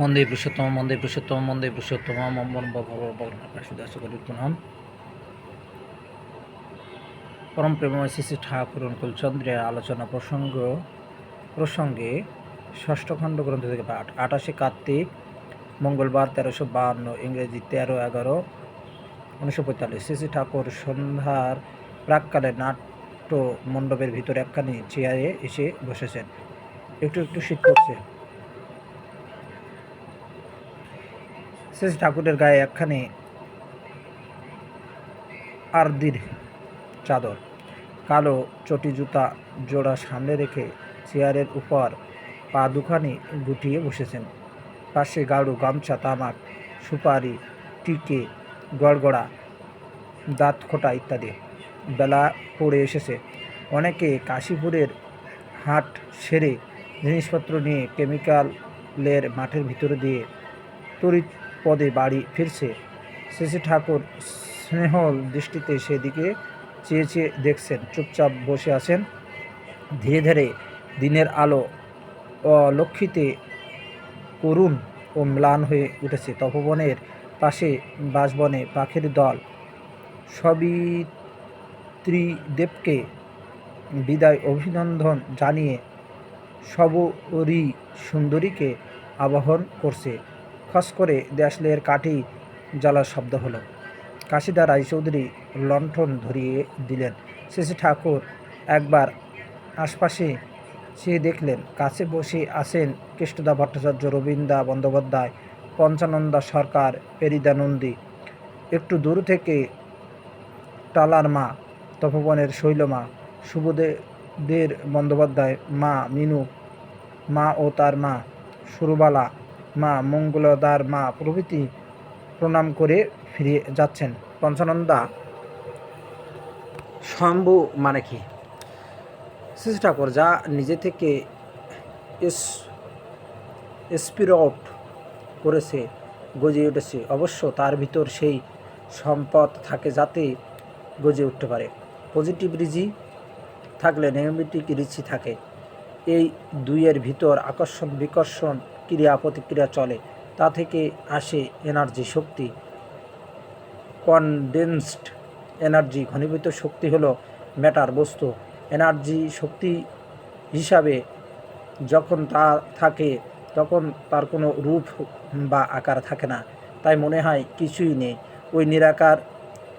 মন্দে পুরুষোত্তম মন্দে পুরুষোত্তম মন্দে পুরুষোত্তম নাম পরম প্রেমময় শ্রী শ্রী ঠাকুর অনুকূলচন্দ্রের আলোচনা প্রসঙ্গে ষষ্ঠ খণ্ড গ্রন্থ থেকে পাঠ 28 কার্তিক মঙ্গলবার 1352 ইংরেজি 13/11/1945। শ্রী শ্রী ঠাকুর সন্ধ্যার প্রাককালে নাট্য মণ্ডপের ভিতরে একখানি চেয়ারে এসে বসেছেন। একটু একটু শীত করছে। শ্রী ঠাকুরের গায়ে একখানি আরদির চাদর, কালো চটি জুতা জোড়া সামনে রেখে চেয়ারের উপর পা দুখানি গুটিয়ে বসেছেন। পাশে গাড়ু, গামছা, তামাক, সুপারি, টিকে, গড়গড়া, দাঁতখোটা ইত্যাদি। বেলা পড়ে এসেছে। অনেকে কাশীপুরের হাট সেরে জিনিসপত্র নিয়ে কেমিক্যালের মাঠের ভিতরে দিয়ে তড়িৎ পদে বাড়ি ফিরছে। শ্রী শ্রী ঠাকুর স্নেহল দৃষ্টিতে সেদিকে চেয়ে চেয়ে দেখছেন, চুপচাপ বসে আছেন। ধীরে ধীরে দিনের আলো অলক্ষিতে করুণ ও ম্লান হয়ে উঠেছে। তপবনের পাশে বাঁশবনে পাখির দল সবিত্রীদেবকে বিদায় অভিনন্দন জানিয়ে সবরী সুন্দরীকে আবাহন করছে। খস করে দেশলের কাঠি জ্বালার শব্দ হলো। কাশীদা রায়চৌধুরী লণ্ঠন ধরিয়ে দিলেন। শ্রী শ্রী ঠাকুর একবার আশপাশে চেয়ে দেখলেন, কাছে বসে আছেন কৃষ্ণদা ভট্টাচার্য, রবীন্দ্রা বন্দ্যোপাধ্যায়, পঞ্চানন্দা সরকার, পেরিদা নন্দী। একটু দূর থেকে টালার মা, তপবনের শৈলমা, শুভদের বন্দ্যোপাধ্যায়, মা মিনু মা ও তার মা সুরবালা মা, মঙ্গলদার মা প্রভৃতি প্রণাম করে ফিরে যাচ্ছেন। পঞ্চানন্দা স্বয়ম্ভু মানে কি? শ্রী ঠাকুর যা নিজে থেকে স্পিরট করেছে, গজিয়ে উঠেছে, অবশ্য তার ভিতর সেই সম্পদ থাকে যাতে গজে উঠতে পারে। পজিটিভ রিজি থাকলে নেগেটিভ রিচি থাকে। এই দুইয়ের ভিতর আকর্ষণ বিকর্ষণ ক্রিয়া প্রতিক্রিয়া চলে। তা থেকে আসে এনার্জি, শক্তি। কনডেন্সড এনার্জি, ঘনীভূত শক্তি হলো ম্যাটার, বস্তু। এনার্জি শক্তি হিসাবে যখন তা থাকে তখন তার কোনো রূপ বা আকার থাকে না, তাই মনে হয় কিছুই নেই। ওই নিরাকার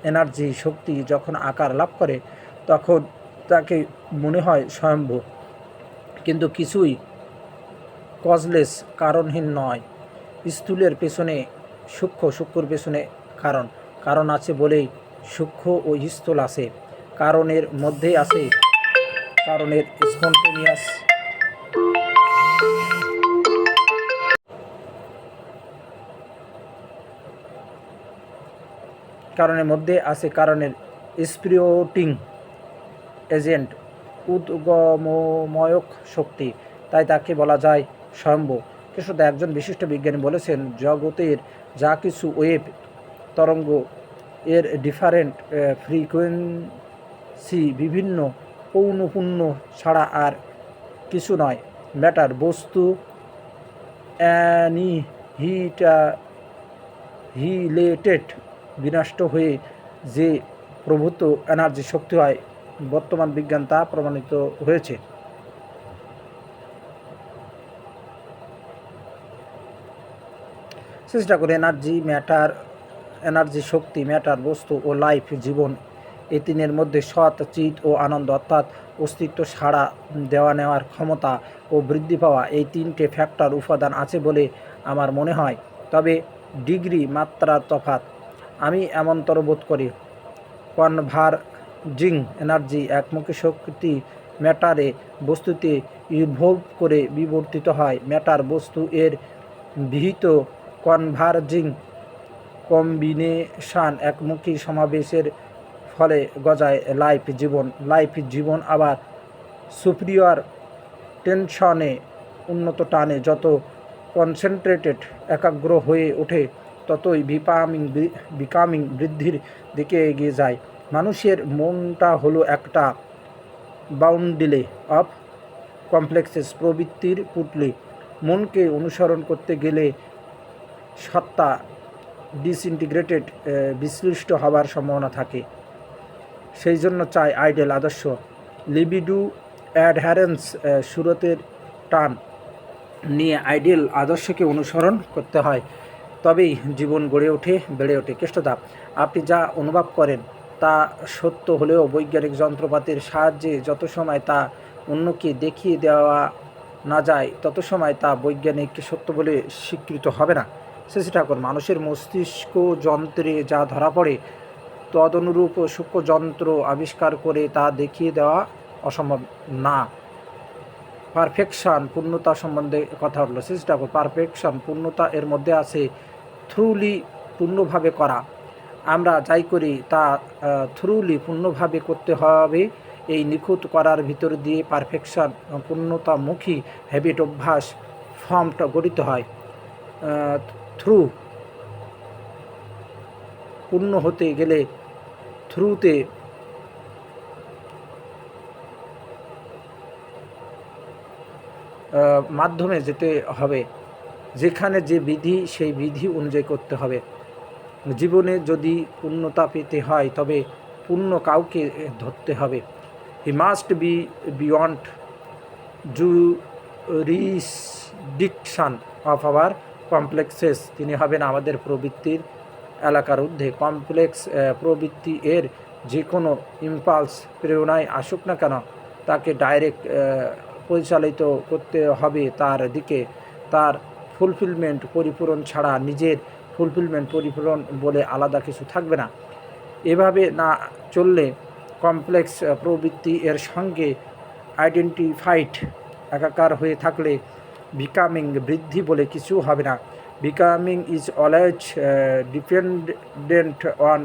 এনার্জি শক্তি যখন আকার লাভ করে তখন তাকে মনে হয় স্বয়ম্ভু। কিন্তু কিছুই কজলেস, কারণহীন নয়। স্থূলের পেছনে সূক্ষ্ম, সূক্ষ্মর পেছনে কারণ, কারণ আছে বলেই সূক্ষ্ম ও স্থূল আছে। কারণের মধ্যে আছে কারণের স্পন্টেনিয়াস কারণের মধ্যে আছে কারণের স্পিরিটিং এজেন্ট, উদ্গমময়ক শক্তি, তাই তাকে বলা যায় স্বয়ম্ভু। কৃষ্ণদা একজন বিশিষ্ট বিজ্ঞানী বলেছেন, জগতের যা কিছু ওয়েভ তরঙ্গ এর ডিফারেন্ট ফ্রিকোয়েন্সি বিভিন্ন পৌনঃপুন্য ছাড়া আর কিছু নয়। ম্যাটার, বস্তু অ্যানিহিলেটেড, বিনষ্ট হয়ে যে প্রভূত এনার্জি শক্তি হয়, বর্তমান বিজ্ঞান তা প্রমাণিত হয়েছে। চেষ্টা করে এনার্জি, ম্যাটার, এনার্জি শক্তি, ম্যাটার, বস্তু ও লাইফ, জীবন, এই তিনের মধ্যে সৎ, চিত ও আনন্দ অর্থাৎ অস্তিত্ব, সাড়া দেওয়া নেওয়ার ক্ষমতা ও বৃদ্ধি পাওয়া, এই তিনটে ফ্যাক্টর উপাদান আছে বলে আমার মনে হয়। তবে ডিগ্রি মাত্রার তফাৎ। আমি এমনতর বোধ করি, কনভার্জিং এনার্জি, একমুখী শক্তি ম্যাটারে বস্তুতে ইভলভ করে বিবর্তিত হয়। ম্যাটার বস্তু এর বিহিত কনভার্জিং কম্বিনেশান, একমুখী সমাবেশের ফলে গজায় লাইফ, জীবন। লাইফ, জীবন আবার সুপিরিয়র টেনশনে, উন্নত টানে যত কনসেন্ট্রেটেড, একাগ্র হয়ে ওঠে ততই বিকামিং বৃদ্ধির দিকে এগিয়ে যায়। মানুষের মনটা হলো একটা বাউন্ডেলে অফ কমপ্লেক্সেস, প্রবৃত্তির পুটলি। মনকে অনুসরণ করতে গেলে সত্তা ডিসইন্টিগ্রেটেড বিশ্লিষ্ট হবার সম্ভাবনা থাকে। সেই জন্য চাই আইডিয়াল আদর্শ, লিবিডু অ্যাডহারেন্স, সুরতের টান নিয়ে আইডিয়াল আদর্শকে অনুসরণ করতে হয়, তবেই জীবন গড়ে ওঠে, বেড়ে ওঠে। কেষ্টদা, আপনি যা অনুভব করেন তা সত্য হলেও বৈজ্ঞানিক যন্ত্রপাতির সাহায্যে যত সময় তা অন্যকে দেখিয়ে দেওয়া না যায় তত সময় তা বৈজ্ঞানিক সত্য বলে স্বীকৃত হবে না। শ্রী ঠাকুর, মানুষের মস্তিষ্ক যন্ত্রে যা ধরা পড়ে তদনুরূপ সূক্ষ্ম যন্ত্র আবিষ্কার করে তা দেখিয়ে দেওয়া অসম্ভব না। পারফেকশন, পূর্ণতা সম্বন্ধে কথা হলো। শ্রী ঠাকুর, পারফেকশন, পূর্ণতা এর মধ্যে আছে থ্রুলি পূর্ণভাবে করা। আমরা যাই করি তা থ্রুলি পূর্ণভাবে করতে হবে। এই নিখুঁত করার ভিতর দিয়ে পারফেকশন, পূর্ণতামুখী হ্যাবিট, অভ্যাস, ফর্মটা গঠিত হয়। থ্রু পূর্ণ হতে গেলে থ্রুতে মাধ্যমে যেতে হবে, যেখানে যে বিধি সেই বিধি অনুযায়ী করতে হবে। জীবনে যদি পূর্ণতা পেতে হয় তবে পূর্ণ কাউকে ধরতে হবে। He must be beyond jurisdiction of our complexes. তিনি হবেন আমাদের প্রবৃত্তির এলাকার ঊর্ধ্বে। কমপ্লেক্স প্রবৃত্তি এর যে কোনো ইম্পালস প্রেরণায় আসুক না কেন তাকে ডাইরেক্ট পরিচালিত করতে হবে তার দিকে। তার ফুলফিলমেন্ট, পরিপূরণ ছাড়া নিজের ফুলফিলমেন্ট, পরিপূরণ বলে আলাদা কিছু থাকবে না। এভাবে না চললে কমপ্লেক্স প্রবৃত্তি এর সঙ্গে আইডেন্টিফাইড একাকার হয়ে থাকলে বিকামিং, বৃদ্ধি বলে কিছু হবে না। Becoming is always dependent on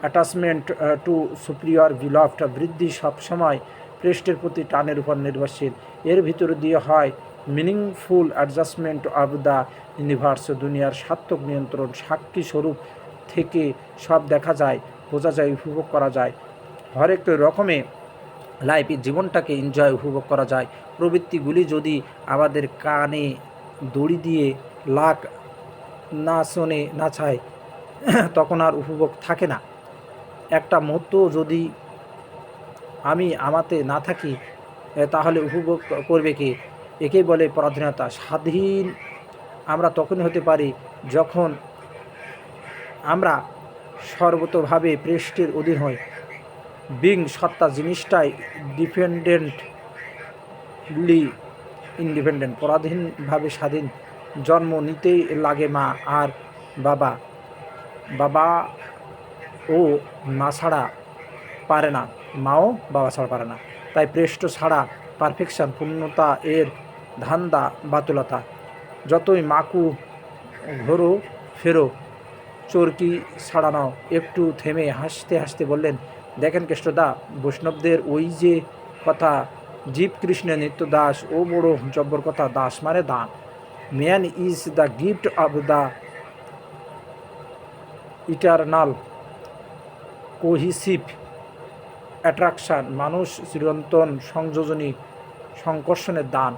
attachment two superior beloved. বৃদ্ধি সবসময় প্রেষ্টের প্রতি টানের উপর নির্ভরশীল। এর ভিতর দিয়ে হয় meaningful adjustment of the universe. দুনিয়ার সার্থক নিয়ন্ত্রণ। সাক্ষী স্বরূপ থেকে সব দেখা যায়, বোঝা যায়, উপভোগ করা যায়। হরেক রকমে লাইফে জীবনটাকে এনজয়, উপভোগ করা যায়। প্রবৃত্তিগুলি যদি আমাদের কানে দড়ি দিয়ে লাখ না শোনে না চায় তখন আর উপভোগ থাকে না। একটা মুহূর্ত যদি আমি আমাতে না থাকি তাহলে উপভোগ করবে কে? একেই বলে পরাধীনতা। স্বাধীন আমরা তখনই হতে পারি যখন আমরা সর্বতোভাবে প্রেষ্টের অধীন হই। বিং, সত্তা জিনিসটাই ডিপেন্ডেন্টলি ইন্ডিপেন্ডেন্ট, পরাধীনভাবে স্বাধীন। জন্ম নিতেই লাগে মা আর বাবা, বাবা ও মা ছাড়া পারে না, মাও বাবা ছাড়া পারে না। তাই প্রেষ্ট ছাড়া পারফেকশন, পূর্ণতা এর ধান্দা বাতুলতা। যতই মাকু ঘোরো ফেরো, চরকি ছাড়ানো। একটু থেমে হাসতে হাসতে বললেন, দেখেন কেষ্টদা, বৈষ্ণবদের ওই যে কথা, জীব কৃষ্ণের নিত্য দাস, ও বড় জব্বর কথা। দাস মানে দান। Man is the gift of the eternal cohesive attraction. মানুষ চিরন্তন সংযোজনী সংকর্ষণের দান।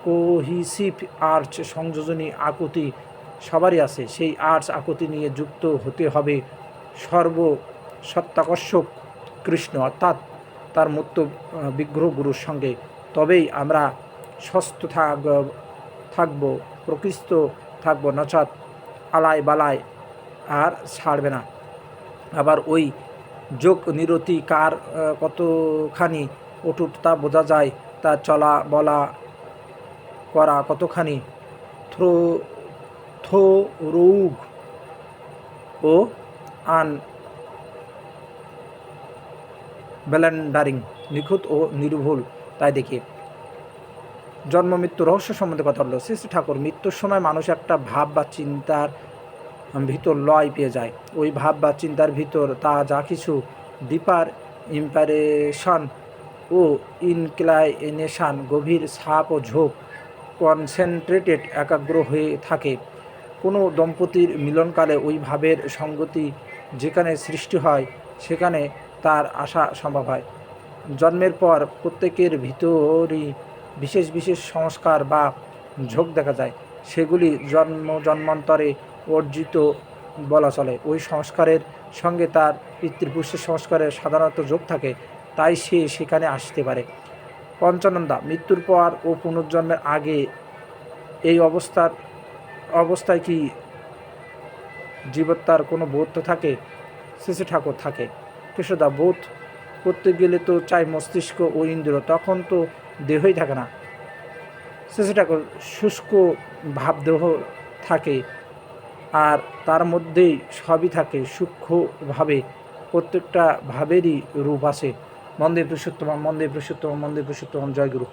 কোহিসিভ আর্চ, সংযোজনী আকুতি সবারই আছে। সেই আর্চ আকুতি নিয়ে যুক্ত হতে হবে সর্বসত্তাকর্ষক কৃষ্ণ, অর্থাৎ তার মূর্ত বিগ্রহ গুরুর সঙ্গে। তবেই আমরা স্বস্থ থাকবো, প্রকৃষ্ট থাকবো, নচেৎ আলায় বালায় আর ছাড়বে না। আবার ওই যোগ নিরতি কার কতখানি অটুট তা বোঝা যায়, তার চলা বলা করা কতখানি থ্রৌগ ও আনব্যালেন্ডারিং, নিখুঁত ও নির্ভুল। তাই দেখি জন্ম মৃত্যু রহস্য সম্বন্ধে কথা হলো। শ্রী ঠাকুর, মৃত্যুর সময় মানুষ একটা ভাব বা চিন্তার ভিতর লয় পেয়ে যায়। ওই ভাব বা চিন্তার ভিতর তা যা কিছু ডিপার ইম্প্রেশন ও ইনক্লাইনেশন, গভীর ছাপ ও ঝোঁক, কনসেন্ট্রেটেড, একাগ্র হয়ে থাকে। কোনো দম্পতির মিলনকালে ওই ভাবের সঙ্গতি যেখানে সৃষ্টি হয় সেখানে তার আসা সম্ভব হয়। জন্মের পর প্রত্যেকের ভিতরই বিশেষ বিশেষ সংস্কার বা ঝোঁক দেখা যায়। সেগুলি জন্মান্তরে অর্জিত বলা চলে। ওই সংস্কারের সঙ্গে তার পিতৃপুরুষের সংস্কারের সাধারণত যোগ থাকে, তাই সে সেখানে আসতে পারে। পঞ্চানন্দা, মৃত্যুর পর ও পুনর্জন্মের আগে এই অবস্থায় কি জীবাত্মার কোনো বোধ তো থাকে? শ্রী ঠাকুর, থাকে। কৃষ্ণদা, বোধ করতে গেলে তো চাই মস্তিষ্ক ও ইন্দ্রিয়, তখন তো দেহই থাকে না। শ্রী ঠাকুর, শুষ্ক ভাবদেহ থাকে, আর তার মধ্যেই সবই থাকে সূক্ষ্মভাবে, প্রত্যেকটা ভাবেরই রূপ আছে। মন্দির পুরুষোত্তম, মন্দির পুরুষোত্তম, মন্দির পুরুষোত্তম, জয়গুরু।